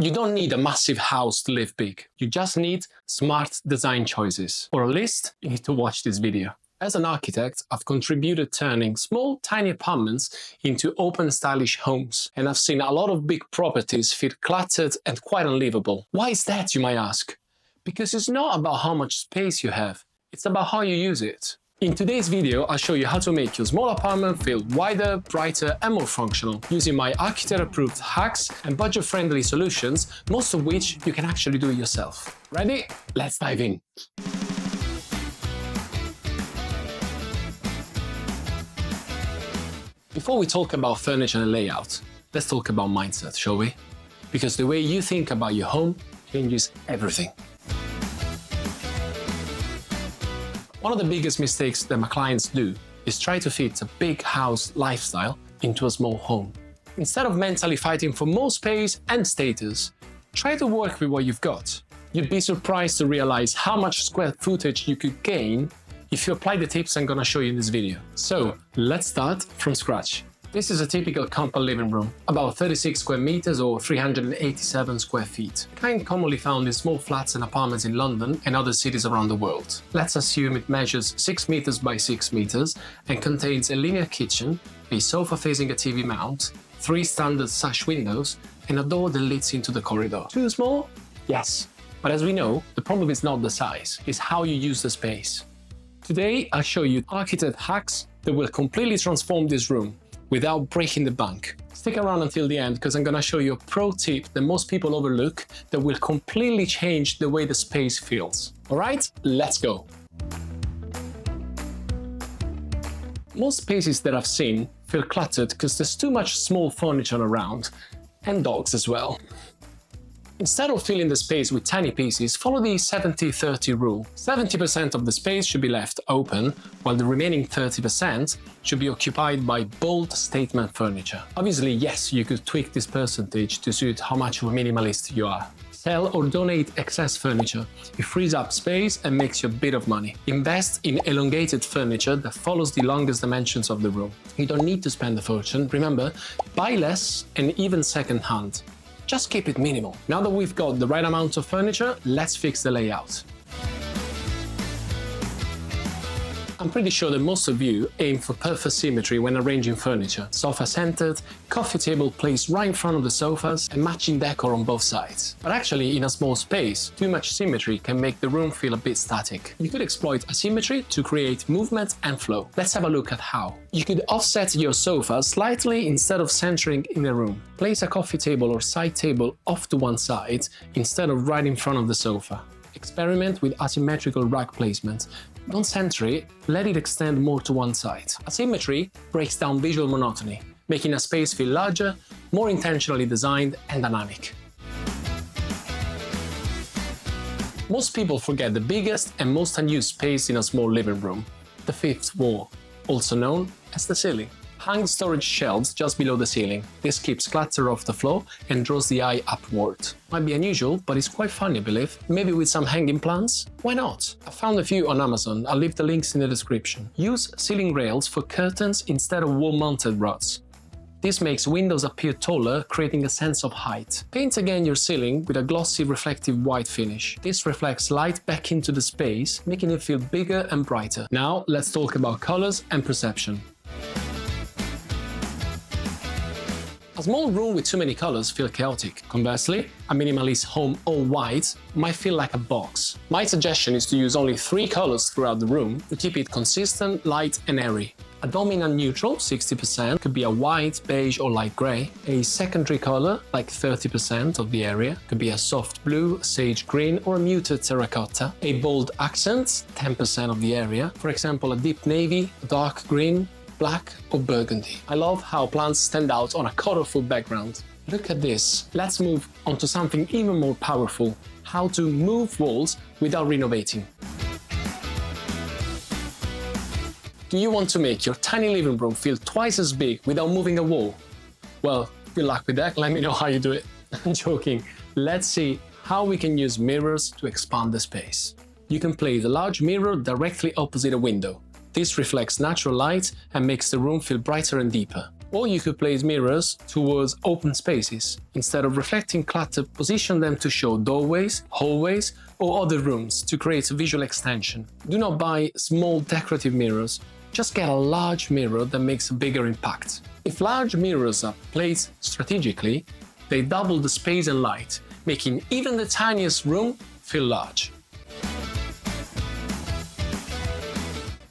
You don't need a massive house to live big. You just need smart design choices. For a list, you need to watch this video. As an architect, I've contributed turning small, tiny apartments into open, stylish homes. And I've seen a lot of big properties feel cluttered and quite unlivable. Why is that, you might ask? Because it's not about how much space you have. It's about how you use it. In today's video, I'll show you how to make your small apartment feel wider, brighter, and more functional, using my architect-approved hacks and budget-friendly solutions, most of which you can actually do yourself. Ready? Let's dive in. Before we talk about furniture and layout, let's talk about mindset, shall we? Because the way you think about your home changes everything. One of the biggest mistakes that my clients do is try to fit a big house lifestyle into a small home. Instead of mentally fighting for more space and status, try to work with what you've got. You'd be surprised to realize how much square footage you could gain if you apply the tips I'm gonna show you in this video. So let's start from scratch. This is a typical compact living room, about 36 square meters or 387 square feet. Kind commonly found in small flats and apartments in London and other cities around the world. Let's assume it measures 6 meters by 6 meters and contains a linear kitchen, a sofa facing a TV mount, 3 standard sash windows, and a door that leads into the corridor. Too small? Yes. But as we know, the problem is not the size, it's how you use the space. Today, I'll show you architect hacks that will completely transform this room without breaking the bank. Stick around until the end because I'm gonna show you a pro tip that most people overlook that will completely change the way the space feels. All right, let's go. Most spaces that I've seen feel cluttered because there's too much small furniture around, and dogs as well. Instead of filling the space with tiny pieces, follow the 70-30 rule. 70% of the space should be left open, while the remaining 30% should be occupied by bold statement furniture. Obviously, yes, you could tweak this percentage to suit how much of a minimalist you are. Sell or donate excess furniture. It frees up space and makes you a bit of money. Invest in elongated furniture that follows the longest dimensions of the room. You don't need to spend a fortune. Remember, buy less and even second-hand. Just keep it minimal. Now that we've got the right amount of furniture, let's fix the layout. I'm pretty sure that most of you aim for perfect symmetry when arranging furniture. Sofa centered, coffee table placed right in front of the sofas, and matching decor on both sides. But actually, in a small space, too much symmetry can make the room feel a bit static. You could exploit asymmetry to create movement and flow. Let's have a look at how. You could offset your sofa slightly instead of centering in the room. Place a coffee table or side table off to one side instead of right in front of the sofa. Experiment with asymmetrical rack placement. Don't center it, let it extend more to one side. Asymmetry breaks down visual monotony, making a space feel larger, more intentionally designed and dynamic. Most people forget the biggest and most unused space in a small living room, the fifth wall, also known as the ceiling. Hang storage shelves just below the ceiling. This keeps clutter off the floor and draws the eye upward. Might be unusual, but it's quite fun, I believe. Maybe with some hanging plants? Why not? I found a few on Amazon. I'll leave the links in the description. Use ceiling rails for curtains instead of wall-mounted rods. This makes windows appear taller, creating a sense of height. Paint again your ceiling with a glossy reflective white finish. This reflects light back into the space, making it feel bigger and brighter. Now, let's talk about colors and perception. A small room with too many colors feels chaotic. Conversely, a minimalist home all white might feel like a box. My suggestion is to use only 3 colors throughout the room to keep it consistent, light and airy. A dominant neutral, 60%, could be a white, beige or light grey. A secondary color, like 30% of the area, could be a soft blue, sage green or a muted terracotta. A bold accent, 10% of the area, for example a deep navy, dark green, black or burgundy. I love how plants stand out on a colorful background. Look at this. Let's move on to something even more powerful. How to move walls without renovating. Do you want to make your tiny living room feel twice as big without moving a wall? Well, good luck with that. Let me know how you do it. I'm joking. Let's see how we can use mirrors to expand the space. You can place a large mirror directly opposite a window. This reflects natural light and makes the room feel brighter and deeper. Or you could place mirrors towards open spaces. Instead of reflecting clutter, position them to show doorways, hallways, or other rooms to create a visual extension. Do not buy small decorative mirrors, just get a large mirror that makes a bigger impact. If large mirrors are placed strategically, they double the space and light, making even the tiniest room feel large.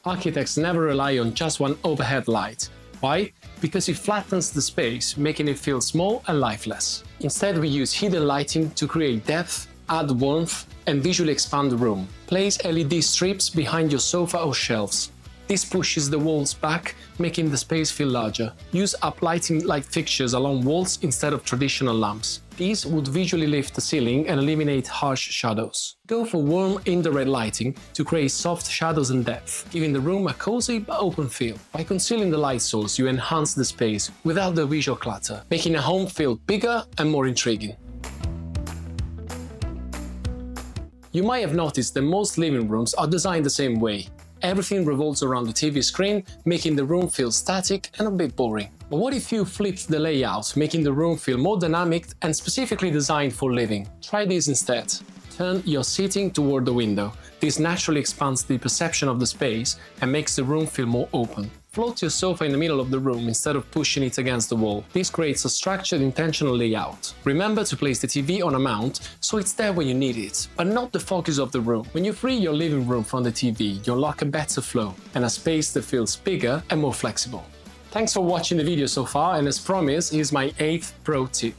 Architects never rely on just one overhead light. Why? Because it flattens the space, making it feel small and lifeless. Instead, we use hidden lighting to create depth, add warmth, and visually expand the room. Place LED strips behind your sofa or shelves. This pushes the walls back, making the space feel larger. Use uplighting light fixtures along walls instead of traditional lamps. These would visually lift the ceiling and eliminate harsh shadows. Go for warm indirect lighting to create soft shadows and depth, giving the room a cozy but open feel. By concealing the light source, you enhance the space without the visual clutter, making a home feel bigger and more intriguing. You might have noticed that most living rooms are designed the same way. Everything revolves around the TV screen, making the room feel static and a bit boring. But what if you flipped the layout, making the room feel more dynamic and specifically designed for living? Try this instead. Turn your seating toward the window. This naturally expands the perception of the space and makes the room feel more open. Float your sofa in the middle of the room instead of pushing it against the wall. This creates a structured, intentional layout. Remember to place the TV on a mount so it's there when you need it, but not the focus of the room. When you free your living room from the TV, you'll unlock a better flow and a space that feels bigger and more flexible. Thanks for watching the video so far, and as promised, here's my 8th pro tip.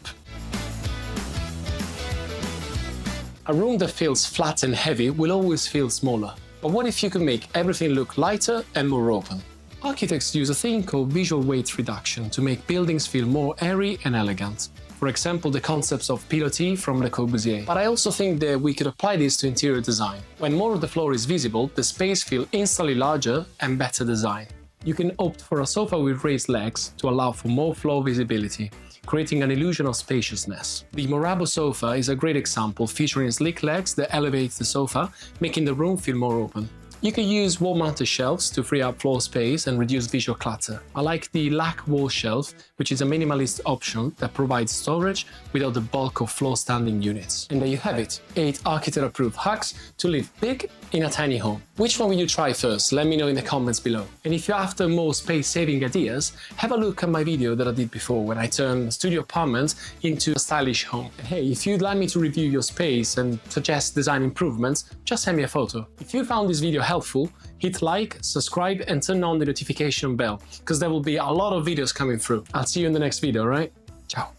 A room that feels flat and heavy will always feel smaller. But what if you could make everything look lighter and more open? Architects use a thing called visual weight reduction to make buildings feel more airy and elegant. For example, the concepts of pilotis from Le Corbusier. But I also think that we could apply this to interior design. When more of the floor is visible, the space feels instantly larger and better designed. You can opt for a sofa with raised legs to allow for more floor visibility, creating an illusion of spaciousness. The Morabo sofa is a great example, featuring sleek legs that elevate the sofa, making the room feel more open. You can use wall-mounted shelves to free up floor space and reduce visual clutter. I like the lac wall shelf, which is a minimalist option that provides storage without the bulk of floor-standing units. And there you have it, 8 architect-approved hacks to live big in a tiny home. Which one will you try first? Let me know in the comments below. And if you're after more space-saving ideas, have a look at my video that I did before when I turned a studio apartment into a stylish home. And hey, if you'd like me to review your space and suggest design improvements, just send me a photo. If you found this video helpful, hit like, subscribe and turn on the notification bell, because there will be a lot of videos coming through. I'll see you in the next video, alright? Ciao!